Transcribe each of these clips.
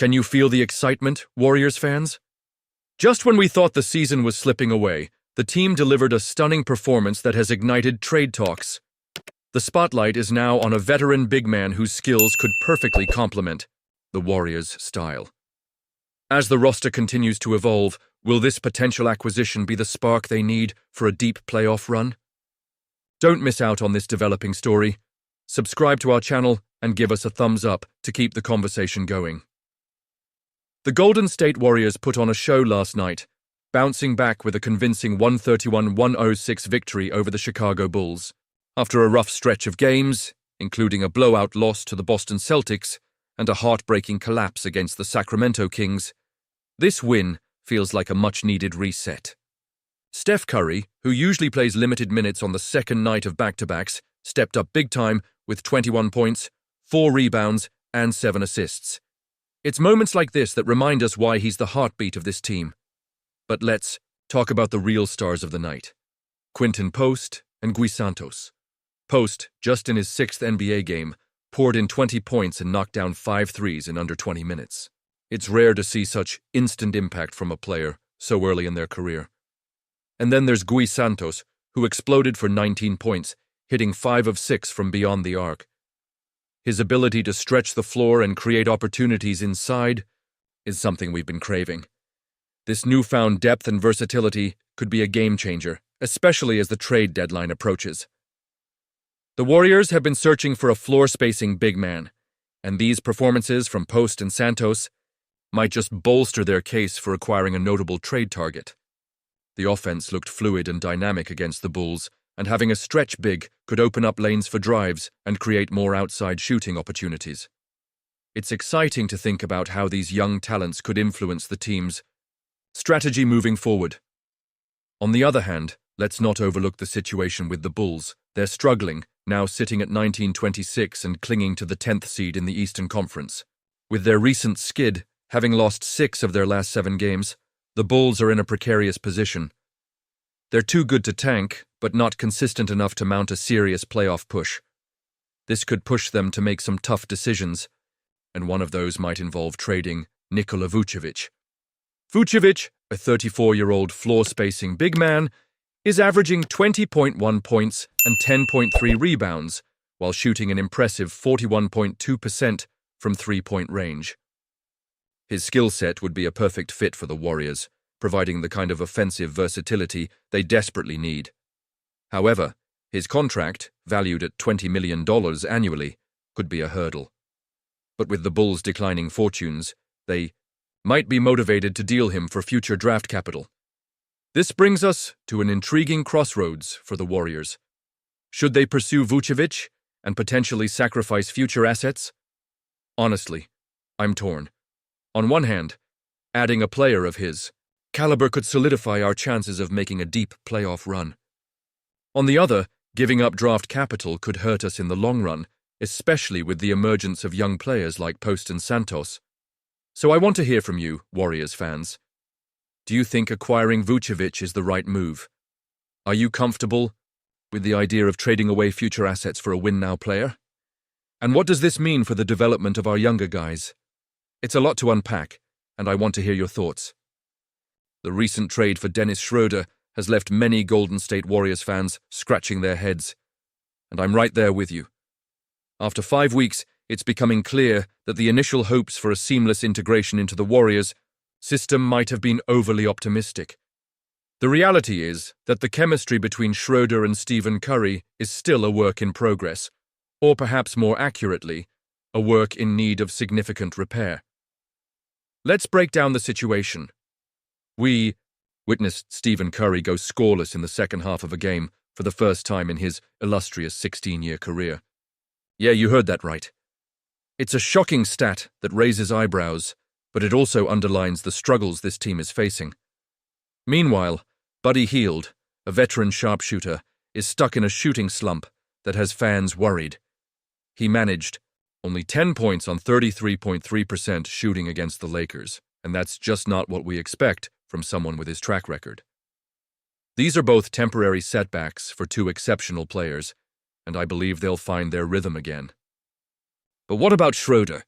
Can you feel the excitement, Warriors fans? Just when we thought the season was slipping away, the team delivered a stunning performance that has ignited trade talks. The spotlight is now on a veteran big man whose skills could perfectly complement the Warriors' style. As the roster continues to evolve, will this potential acquisition be the spark they need for a deep playoff run? Don't miss out on this developing story. Subscribe to our channel and give us a thumbs up to keep the conversation going. The Golden State Warriors put on a show last night, bouncing back with a convincing 131-106 victory over the Chicago Bulls. After a rough stretch of games, including a blowout loss to the Boston Celtics and a heartbreaking collapse against the Sacramento Kings, this win feels like a much-needed reset. Steph Curry, who usually plays limited minutes on the second night of back-to-backs, stepped up big time with 21 points, 4 rebounds, and 7 assists. It's moments like this that remind us why he's the heartbeat of this team. But let's talk about the real stars of the night: Quinton Post and Gui Santos. Post, just in his 6th NBA game, poured in 20 points and knocked down 5 threes in under 20 minutes. It's rare to see such instant impact from a player so early in their career. And then there's Gui Santos, who exploded for 19 points, hitting 5 of 6 from beyond the arc. His ability to stretch the floor and create opportunities inside is something we've been craving. This newfound depth and versatility could be a game-changer, especially as the trade deadline approaches. The Warriors have been searching for a floor-spacing big man, and these performances from Post and Santos might just bolster their case for acquiring a notable trade target. The offense looked fluid and dynamic against the Bulls, and having a stretch big could open up lanes for drives and create more outside shooting opportunities. It's exciting to think about how these young talents could influence the team's strategy moving forward. On the other hand, let's not overlook the situation with the Bulls. They're struggling, now sitting at 19-26 and clinging to the 10th seed in the Eastern Conference. With their recent skid, having lost 6 of their last 7 games, the Bulls are in a precarious position. They're too good to tank, but not consistent enough to mount a serious playoff push. This could push them to make some tough decisions, and one of those might involve trading Nikola Vucevic. Vucevic, a 34-year-old floor-spacing big man, is averaging 20.1 points and 10.3 rebounds, while shooting an impressive 41.2% from three-point range. His skill set would be a perfect fit for the Warriors, providing the kind of offensive versatility they desperately need. However, his contract, valued at $20 million annually, could be a hurdle. But with the Bulls' declining fortunes, they might be motivated to deal him for future draft capital. This brings us to an intriguing crossroads for the Warriors. Should they pursue Vucevic and potentially sacrifice future assets? Honestly, I'm torn. On one hand, adding a player of his caliber could solidify our chances of making a deep playoff run. On the other, giving up draft capital could hurt us in the long run, especially with the emergence of young players like Post and Santos. So I want to hear from you, Warriors fans. Do you think acquiring Vucevic is the right move? Are you comfortable with the idea of trading away future assets for a win-now player? And what does this mean for the development of our younger guys? It's a lot to unpack, and I want to hear your thoughts. The recent trade for Dennis Schroeder has left many Golden State Warriors fans scratching their heads, and I'm right there with you. After 5 weeks, it's becoming clear that the initial hopes for a seamless integration into the Warriors system might have been overly optimistic. The reality is that the chemistry between Schroeder and Stephen Curry is still a work in progress, or perhaps more accurately, a work in need of significant repair. Let's break down the situation. We witnessed Stephen Curry go scoreless in the second half of a game for the first time in his illustrious 16-year career. Yeah, you heard that right. It's a shocking stat that raises eyebrows, but it also underlines the struggles this team is facing. Meanwhile, Buddy Hield, a veteran sharpshooter, is stuck in a shooting slump that has fans worried. He managed only 10 points on 33.3% shooting against the Lakers, and that's just not what we expect from someone with his track record. These are both temporary setbacks for two exceptional players, and I believe they'll find their rhythm again. But what about Schroeder?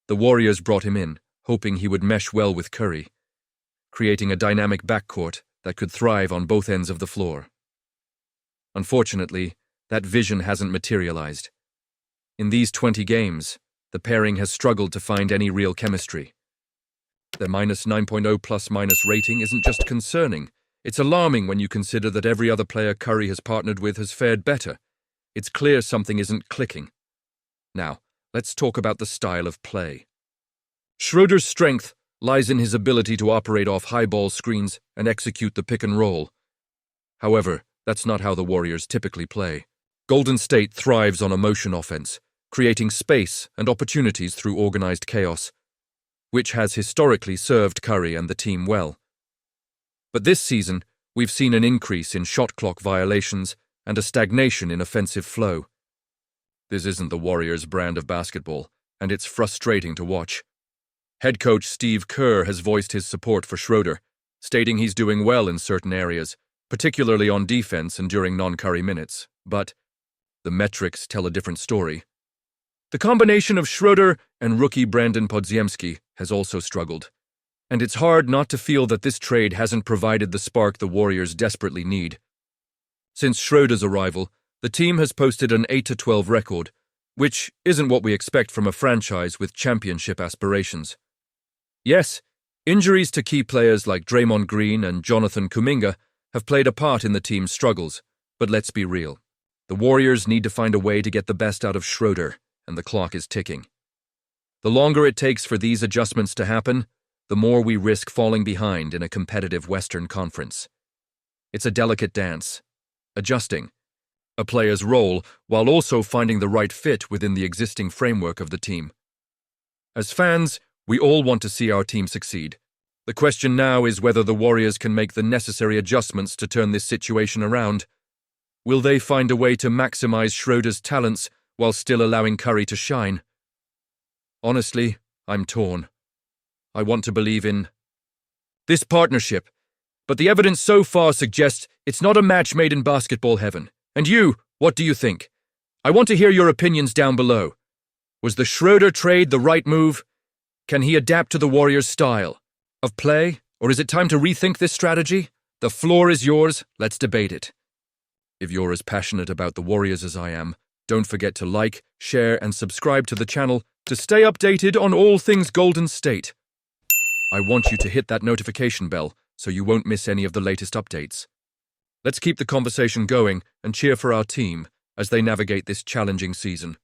The Warriors brought him in, hoping he would mesh well with Curry, creating a dynamic backcourt that could thrive on both ends of the floor. Unfortunately, that vision hasn't materialized. In these 20 games, the pairing has struggled to find any real chemistry. Their minus 9.0 plus-minus rating isn't just concerning, it's alarming when you consider that every other player Curry has partnered with has fared better. It's clear something isn't clicking. Now, let's talk about the style of play. Schroeder's strength lies in his ability to operate off high ball screens and execute the pick and roll. However, that's not how the Warriors typically play. Golden State thrives on a motion offense, creating space and opportunities through organized chaos, which has historically served Curry and the team well. But this season, we've seen an increase in shot clock violations and a stagnation in offensive flow. This isn't the Warriors' brand of basketball, and it's frustrating to watch. Head coach Steve Kerr has voiced his support for Schroeder, stating he's doing well in certain areas, particularly on defense and during non-Curry minutes, but the metrics tell a different story. The combination of Schroeder and rookie Brandon Podziemski has also struggled, and it's hard not to feel that this trade hasn't provided the spark the Warriors desperately need. Since Schroeder's arrival, the team has posted an 8-12 record, which isn't what we expect from a franchise with championship aspirations. Yes, injuries to key players like Draymond Green and Jonathan Kuminga have played a part in the team's struggles, but let's be real. The Warriors need to find a way to get the best out of Schroeder, and the clock is ticking. The longer it takes for these adjustments to happen, the more we risk falling behind in a competitive Western Conference. It's a delicate dance, adjusting a player's role while also finding the right fit within the existing framework of the team. As fans, we all want to see our team succeed. The question now is whether the Warriors can make the necessary adjustments to turn this situation around. Will they find a way to maximize Schroeder's talents while still allowing Curry to shine? Honestly, I'm torn. I want to believe in this partnership, but the evidence so far suggests it's not a match made in basketball heaven. And you, what do you think? I want to hear your opinions down below. Was the Schroeder trade the right move? Can he adapt to the Warriors' style of play, or is it time to rethink this strategy? The floor is yours, let's debate it. If you're as passionate about the Warriors as I am, don't forget to like, share, and subscribe to the channel to stay updated on all things Golden State. I want you to hit that notification bell so you won't miss any of the latest updates. Let's keep the conversation going and cheer for our team as they navigate this challenging season.